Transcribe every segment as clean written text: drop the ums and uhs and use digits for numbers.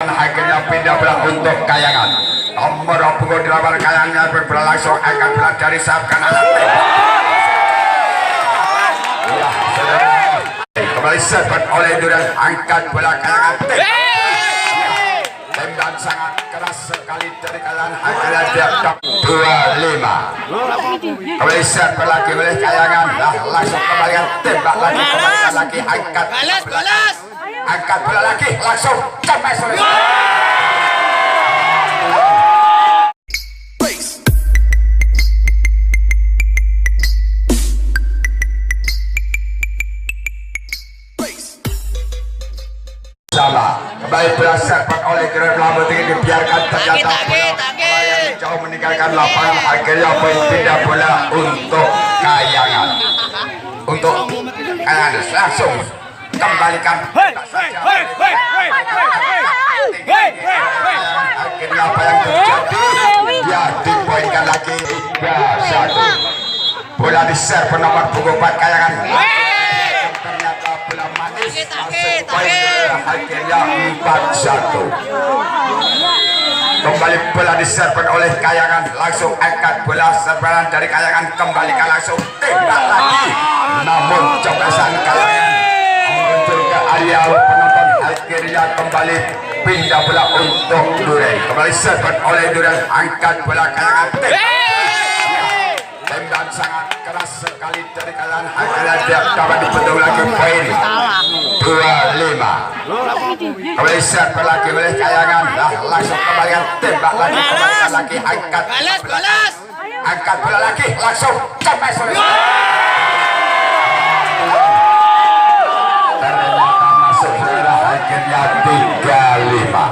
akhirnya pindah bola untuk Kayangan. Nomor punggung 8 Kayangan berlangsung akan bola dari sayap kanan. Kembali serban oleh Duran, angkat bola Kayangan. Tendang sangat keras sekali dari Kayangan, akhirnya dia 25. Kembali serban lagi oleh Kayangan, langsung kembalikan tembak lagi, kembalikan lagi, angkat angkat bola lagi, langsung sampai sore. Sama kembali berasal oleh Gerak Lampung ini dibiarkan ternyata bola yang jauh meninggalkan lapangan, akhirnya pindah bola untuk Kayangan. Untuk Kayangan langsung kembalikan akhirnya apa yang terjadi, ya dipoinkan lagi 3-1. Bola diserve nomor punggung 4 Kayangan, ternyata bola manis masuk poin, akhirnya 4-1. Kembali bola diserve oleh Kayangan, langsung angkat bola serbaran dari Kayangan, kembalikan langsung tembak lagi, namun cobesan Kayangan muncul ke area penonton, akhirnya kembali pindah bola untuk Duren. Kembali serve oleh Duren, angkat bola Kayangan, tendang sangat keras sekali dari Kayangan, akhirnya dia dapat dipenuhi lagi poin 25. Kembali serve lagi oleh Kayangan, langsung kembalikan tembak lagi, kembalikan lagi, angkat bola lagi, langsung sampai sore. Ternyata masuk bola, akhirnya 35.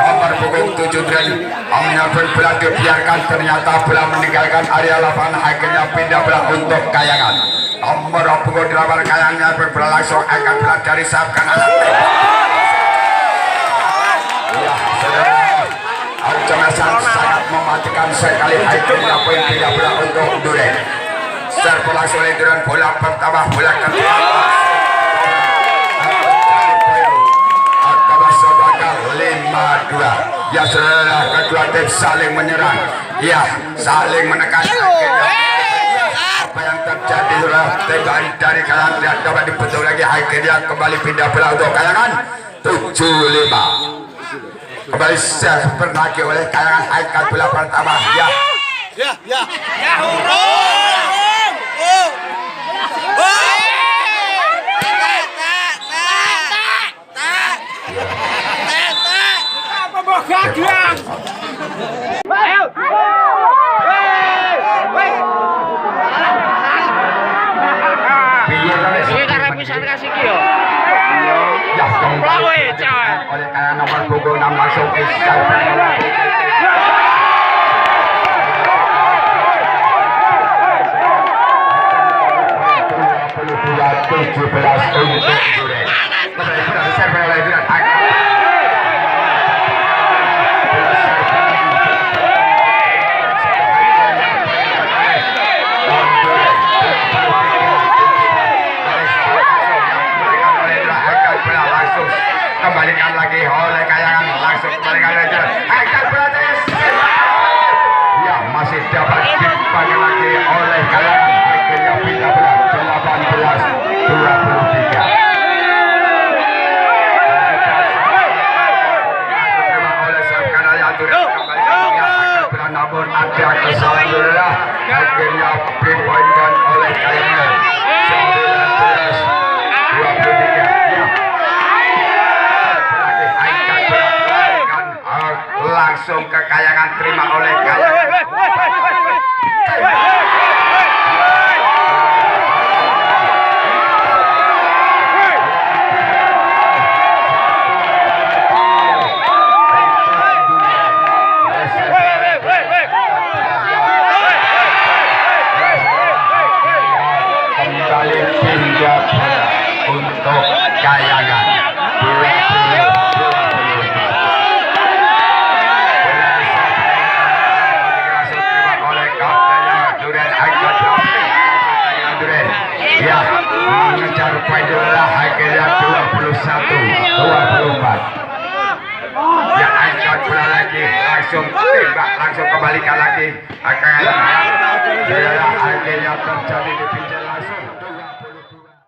Nomor punggung 7 Duren menyambut bola dibiarkan, ternyata bola meninggalkan area lapangan, akhirnya pindah bola untuk Kayangan. Nomor punggung 8 Kayangan berlangsung akan bola dari sayap kanan. Ya, saudara, sangat mematikan sekali, akhirnya poin pindah bola untuk Duren. Serve langsung oleh Duren, bola pertama, bola kedua. Saudara 5-2. Ya saudara, kedua tim saling menyerang, ya saling menekan. Apa yang terjadi, saudara, tembakan dari Kayangan tidak dapat dibetul lagi, akhirnya kembali pindah bola untuk Kayangan 75. Kembali serve lagi oleh Kayangan, angkat bola pertama, ya gagang. Ayo. Piye karep pisan kasih ki yo. Ya, kowe cewek. Oleh Kayangan nomor punggung 6 langsung bisa. Kembalikan lagi oleh Kayangan, langsung kembalikan lagi, angkat bola, ya masih dapat dipakai lagi oleh Kayangan, akhirnya pindah bola 18-23. Namun ada kesalahan, akhirnya dipoinkan oleh Kayangan 19-23. Langsung ke Kayangan, terima oleh Kayangan. Kembali pindah untuk Kayangan. lewat bola lagi, langsung tembak, langsung kembalikan lagi. Akhirnya terjadi di pinggir langsung.